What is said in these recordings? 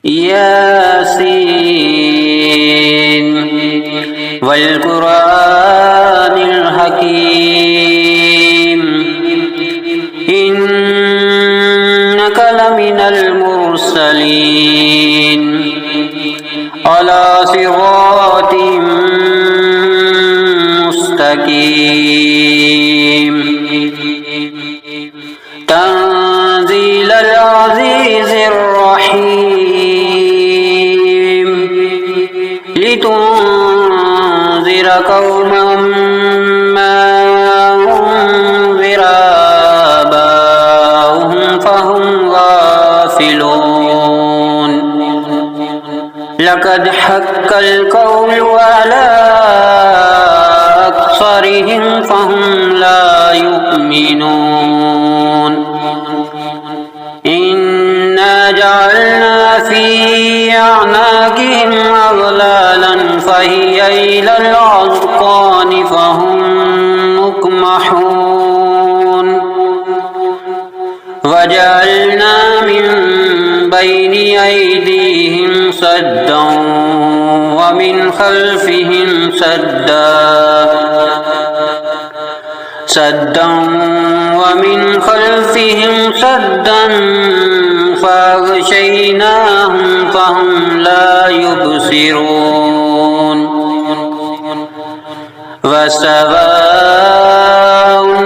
ياسين والقرآن الحكيم إنك لمن المرسلين على صراط مستقيم تنزيل العزيز الرحيم لتنذر قوما ما أنذر آباؤهم فهم غافلون لقد حق القول على أكثرهم فهم لا يؤمنون إنا جعلنا في أعناقهم أغلالا فهي إلى الأذقان فهم مقمحون وجعلنا من بين أيديهم سدا ومن خلفهم سدا ومن خلفهم سدا فأغشيناهم فهم لا يبصرون وسواء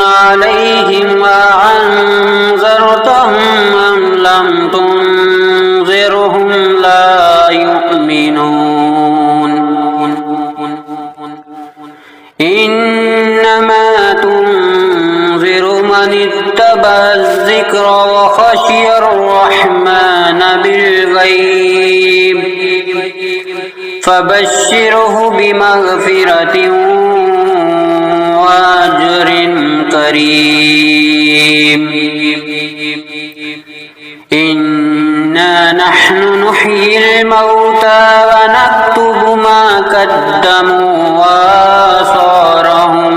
عليهم أأنذرتهم أم لم تنذرهم لا يؤمنون إنما تنذر من اتبع الذكر وخشي الرحمن بالغيب فبشره بمغفرة وأجر كريم إنا نحن نحيي الموتى ونكتب ما قدموا وآثارهم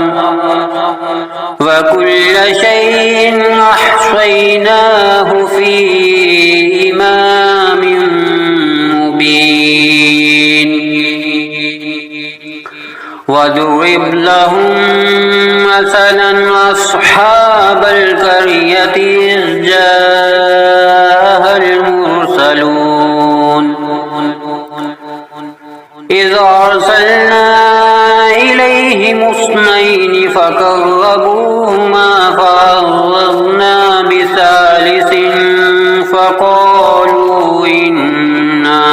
وكل شيء أحصيناه في إمام مبين واضرب لهم مثلا أصحاب القرية إذ جاءها المرسلون إذ أرسلنا إليهم اثنين فكذبوهما فعززنا بثالث فقالوا إنا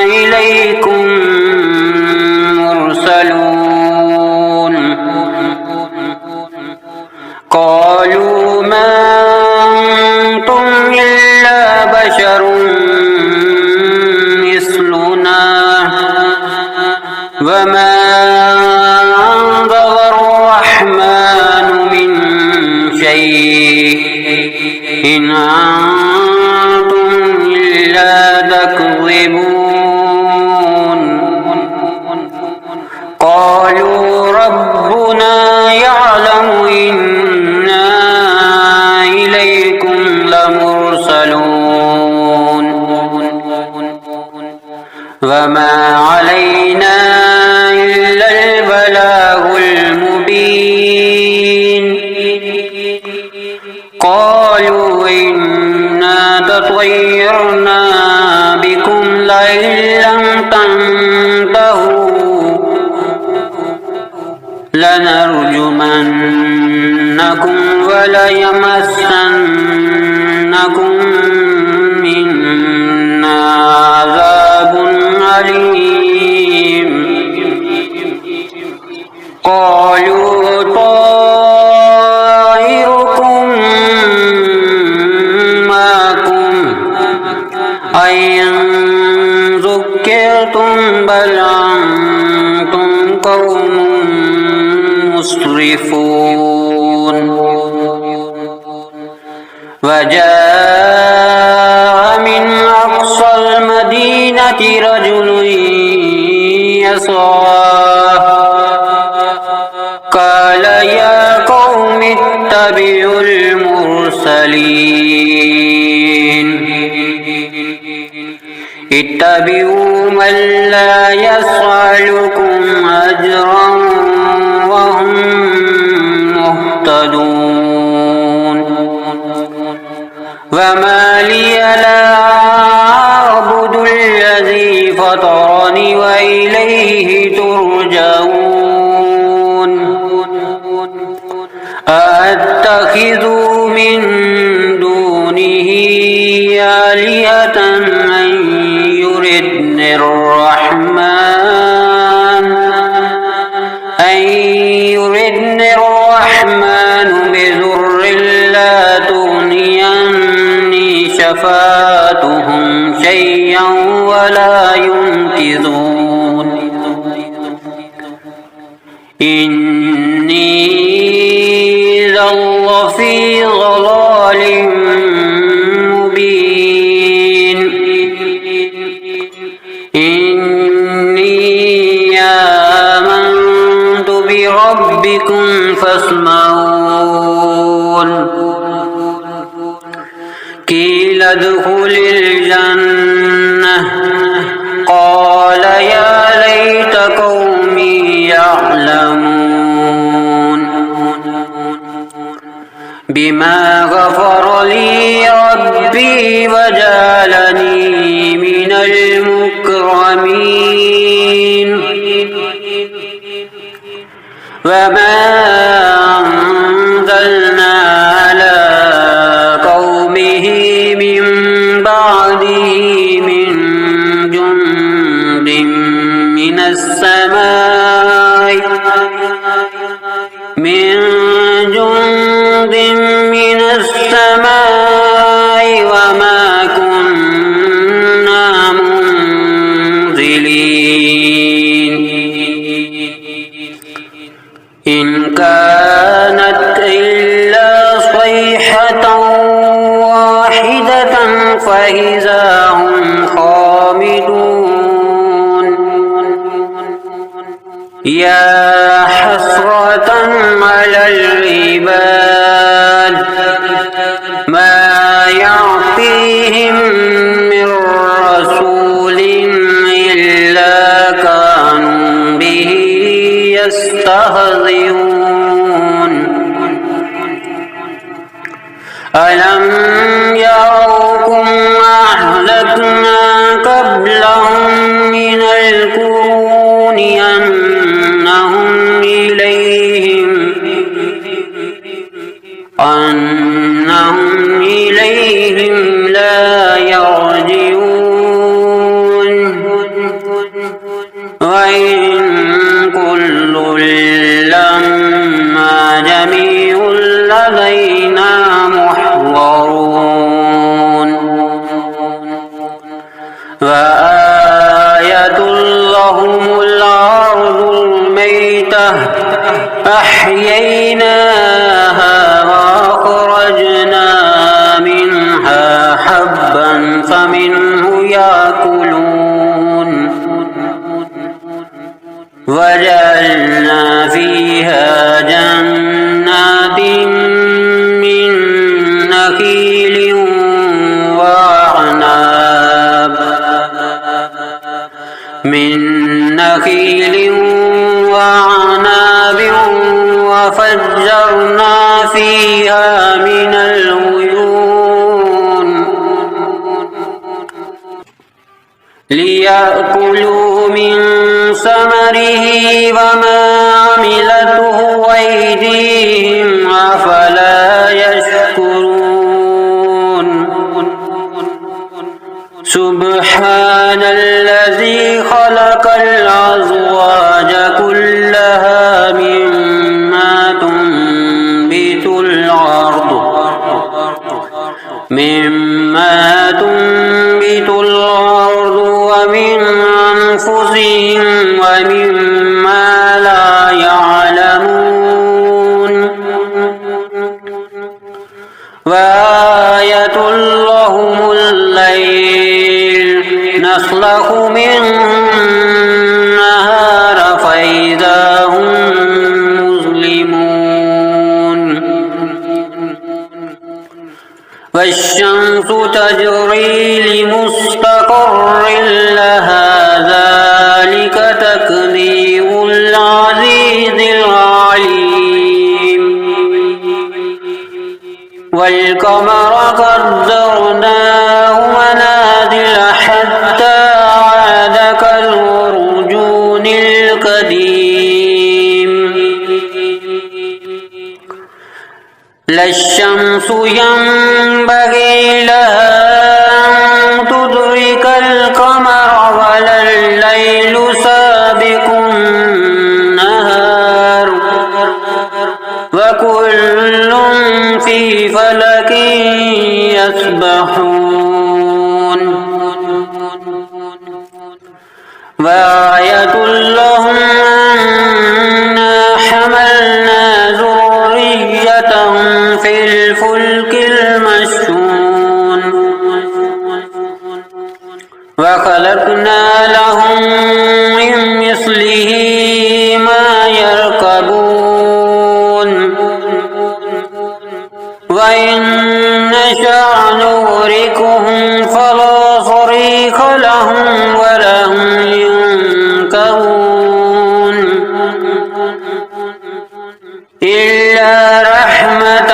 إليكم مرسلون قالوا ما أنتم إلا بشر مثلنا وما أنزل الرحمن من شيء إن أنتم إلا تكذبون قالوا ربنا يعلم إنا إليكم لمرسلون وما علينا إلا البلاغ المبين قالوا إنا تطيرنا بكم لئن لم تنتهوا لنرجمنكم وليمسنكم منا عذاب أليم قالوا طائركم معكم أئن ذكرتم بل أنتم قوم مسرفون وجاء من أقصى المدينة رجل يسعى قال يا قوم يتبع المرسلين اتبعوا من لا يسألكم أجرا وهم مهتدون وما لي لا أعبد الذي فطرني وإليه ترجعون أأتخذ من دونه آلهة من يردني الرحمن بضر لا تغني عني شفاعتهم شيئا ولا ينقذون إني إذا لفي ضلال مبين إني آمنت بربكم فاسمعون قيل ادخل الجنة قال يا ليت قومي يعلمون بما غفر لي ربي وجعلني من المكرمين وما أنزلنا على قومه من بعده من جند من السماء وما كنا منزلين إن كانت إلا صيحة واحدة فإذا هم خامدون يا حسرة على العباد ما يعطيهم من رسول إلا كانوا به يستهزئون ألم يروا أهلكنا قبلهم من القرون أنهم إليهم لا يرجعون وإن كل لما جميع لدينا محضرون وآية لهم الأرض الميتة أحييناها وأخرجنا منها حبا فمنه يأكلون وجعلنا فيها جنات من نخيل وعناب وفجرنا فيها من العيون ليأكلوا من ثمره وما عملته أيديهم أفلا يشكرون سبحان الذي خلق الأزواج كلها مما تنبت الأرض ومن أنفسهم ومما لا يعلمون وآية لهم الليل نسلخ منه النهار فإذا هم مظلمون الشمس تجري لمستقر لها ذلك تقدير العزيز العليم والقمر قدرناه منازل حتى عاد كالعرجون القديم لا الشمس ينبغي لها أن تدرك القمر ولا الليل سابق النهار وكل في فلك يسبحون وآية لهم أنا حملنا ذريتهم في الفلك المشحون وخلقنا لهم من مثله ما يركبون وإن نشأ نغرقهم فلا صريخ لهم ولا هم ينكرون إلا رحمة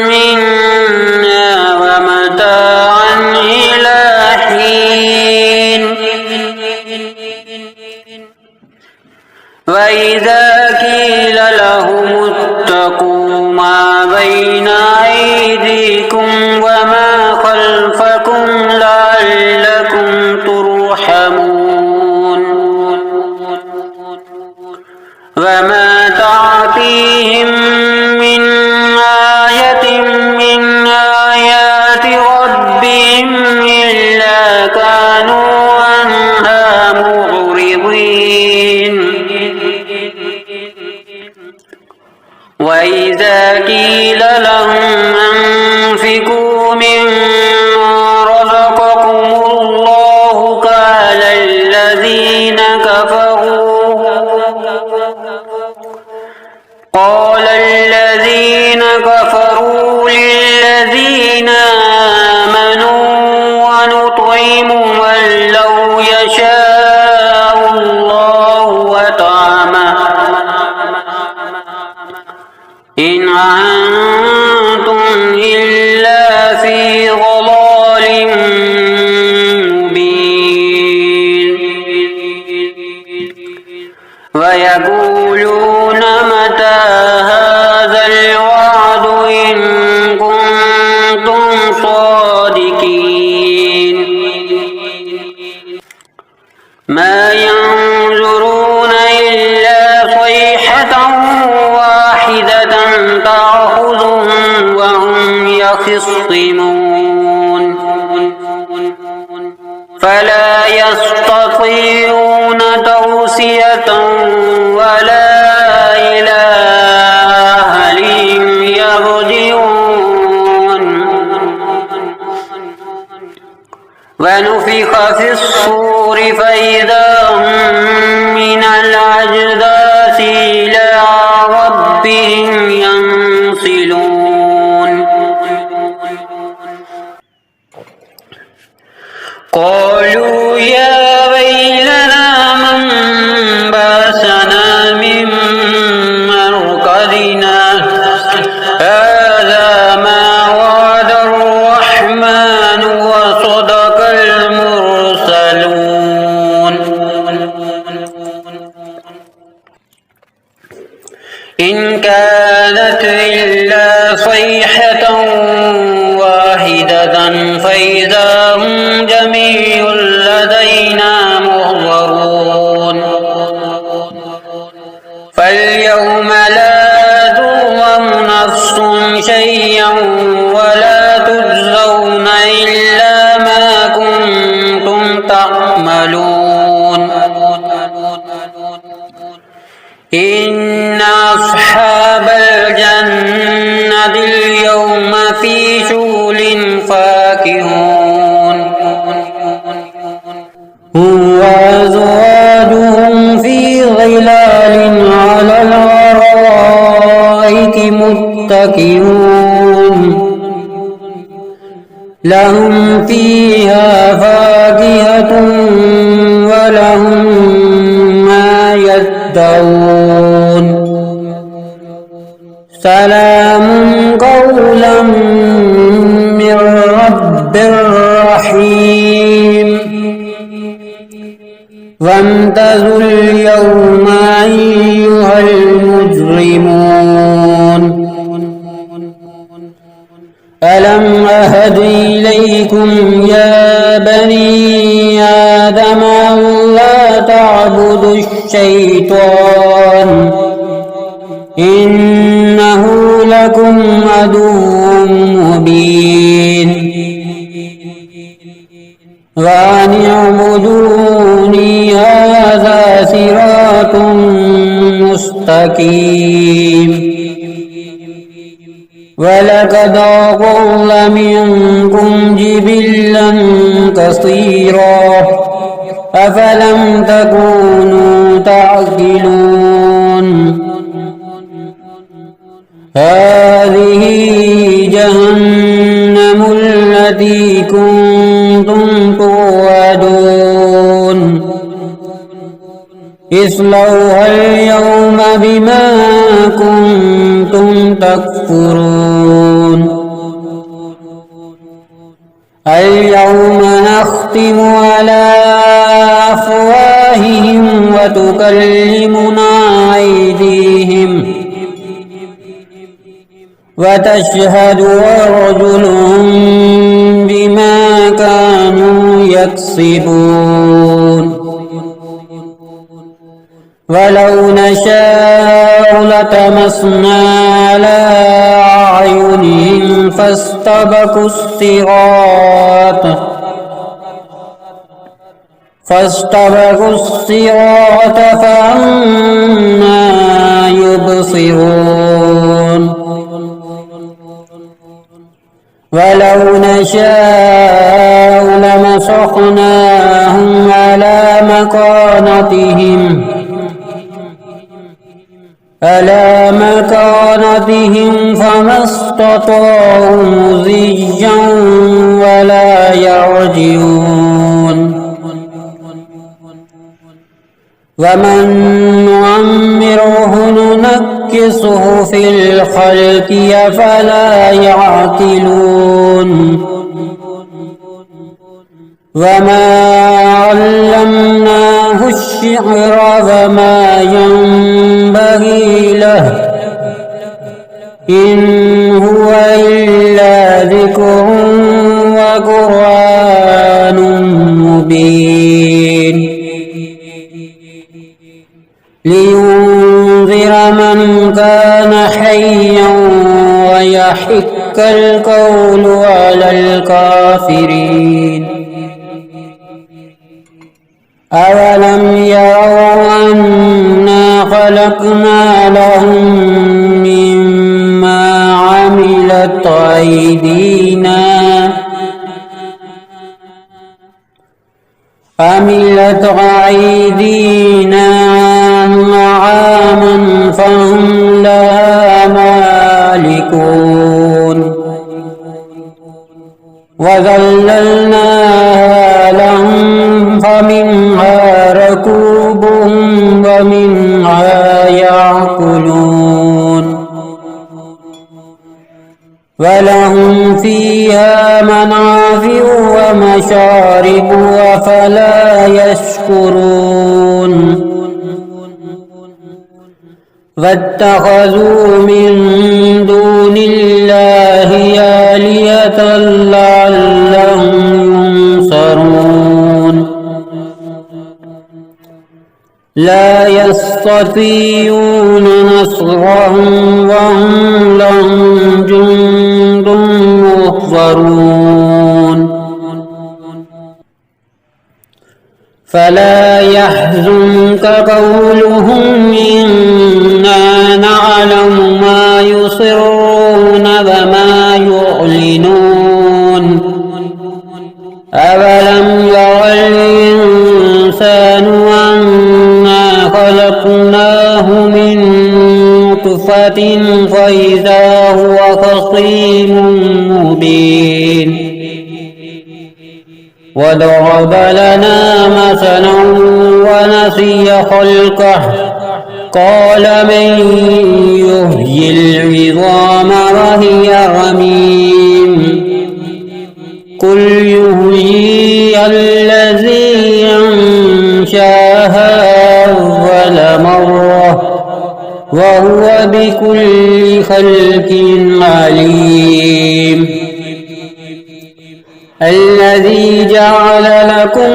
منا ومتاعا إلى حين وإذا قيل لهم اتقوا ما بين أيديكم وما خلفكم لعلكم ترحمون وما تعطيهم من آية من آيات ربهم إلا كانوا عنها معرضين وإذا قيل لهم أنفقوا مما رزقكم الله قال الذين كفروا للذين آمنوا ونطعم من لو يشاء الله وطعمه إن أنتم إلا في ضلال مبين ويقولون متى هذا الوعد إن كنتم صادقين ما ينظرون إلا صيحة واحدة تأخذهم وهم يخصمون فلا يستطيعون توصية ولا إلى أهلهم يرجعون ونفخ في الصور فإذا هم من الأجداث إلى ربهم ينسلون قالوا يا ويلنا من بعثنا من مرقدنا هذا ما وعد الرحمن وصدق المرسلون إن كانت إلا صيحة واحدة فإذا هم جميع لدينا محضرون فاليوم لا تظلم نفس شيئا ولا تجزون إلا ما كنتم تعملون إن أصحاب الجنة اليوم في شغل فاكهون هم وأزواجهم في ظلال على الأرائك متكئون لهم فيها فاكهة ولهم ما يدعون سلام قولا من رب رحيم وامتازوا اليوم أيها المجرمون ألم أهد إليكم يا بني آدم ألا تعبدوا الشيطان إنه لكم عدو مبين وأن اعبدوني هذا صراط مستقيم ولقد أضل منكم جبلا كثيرا أفلم تكونوا تعقلون هذه جهنم التي كنتم توعدون اصلوها اليوم بما كنتم تكفرون اليوم نختم على أفواههم وتكلمنا أيديهم وتشهد أرجلهم بما كانوا يكسبون ولو نشاء لطمسنا على أعينهم فاستبقوا الصراط فأنى يبصرون ولو نشاء لمسخناهم على مكانتهم فما استطاعوا مضيا ولا يرجعون ومن نعمره ننكسه في الخلق أفلا يعقلون وما علمناه الشعر وما ينبغي له إن هو إلا ذكر وقرآن مبين لينذر من كان حيا ويحق القول على الكافرين أولم يروا أنا خلقنا لهم مما عملت أيدينا نعاما فهم لها مالكون وذللناها لهم فمنها ركوبهم ومنها يأكلون ولهم فيها منافع ومشارب أفلا يشكرون واتخذوا من دون الله آلهة لعلهم ينصرون لا يستطيعون نصرهم وهم لهم جند محضرون فلا يحزنك قولهم إنا نعلم ما يسرون وما يعلنون أولم ير الإنسان أنا خلقناه من نطفة فإذا هو خصيم مبين وضرب لنا مثلا ونسي خلقه قال من يحيي العظام وهي رميم قل يحييها الذي أنشاها أول مرة وهو بكل خلق عليم الذي جعل لكم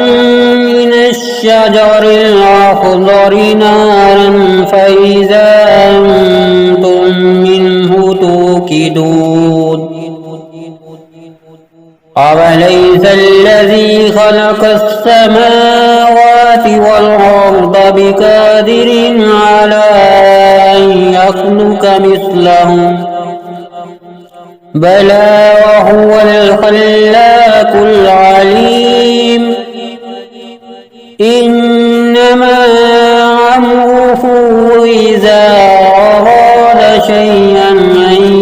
من الشجر الأخضر نارا فإذا أنتم منه توقدون أوليس الذي خلق السماوات والأرض بقادر على أن يخلق مثلهم بلى وهو الخلاق العليم إنما أمره إذا أراد شيئا أن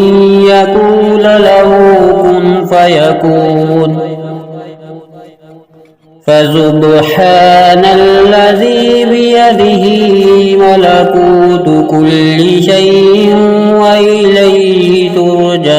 يقول له كن فيكون فسبحان الذي بيده ملكوت كل شيء وإليه ترجعون